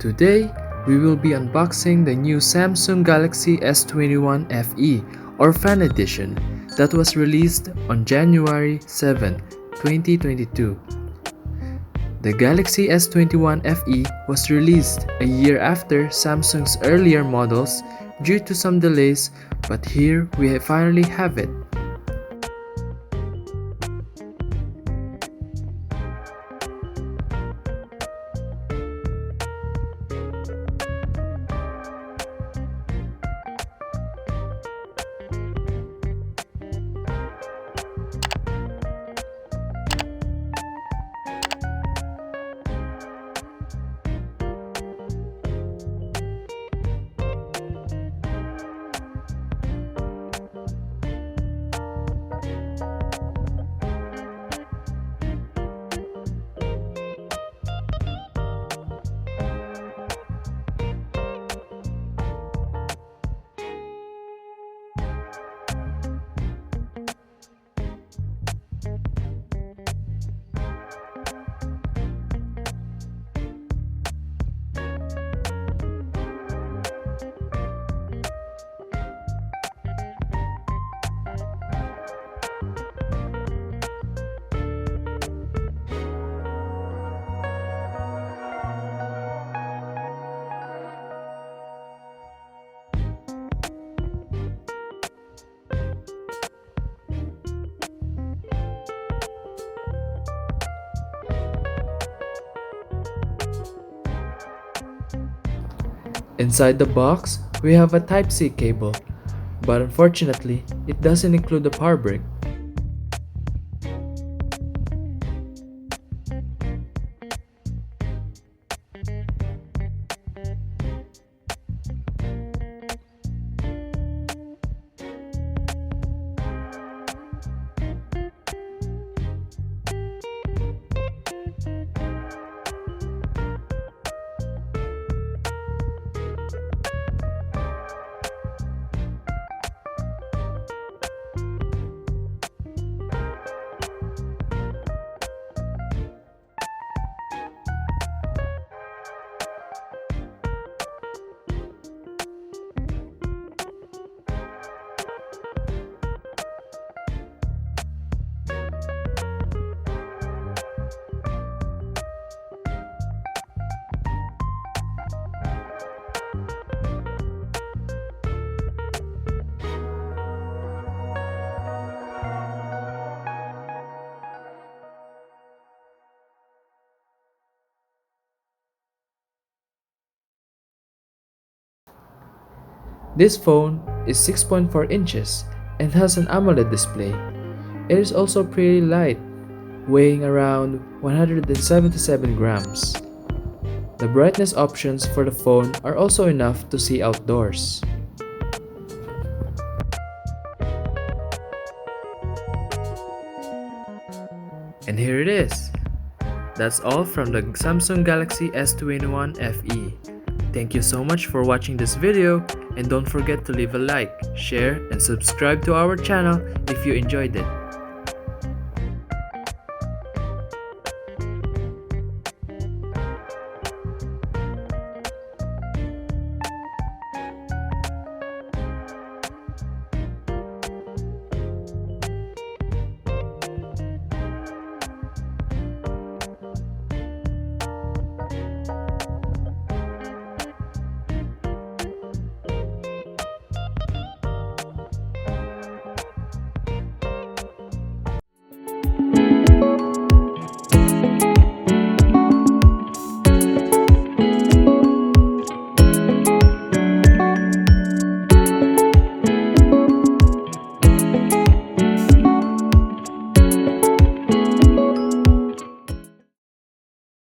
Today, we will be unboxing the new Samsung Galaxy S21 FE or Fan Edition that was released on January 7, 2022. The Galaxy S21 FE was released a year after Samsung's earlier models due to some delays, but here we finally have it. Inside the box, we have a Type-C cable, but unfortunately, it doesn't include the power brick. This phone is 6.4 inches and has an AMOLED display. It is also pretty light, weighing around 177 grams. The brightness options for the phone are also enough to see outdoors. And here it is. That's all from the Samsung Galaxy S21 FE. Thank you so much for watching this video, and don't forget to leave a like, share, and subscribe to our channel if you enjoyed it.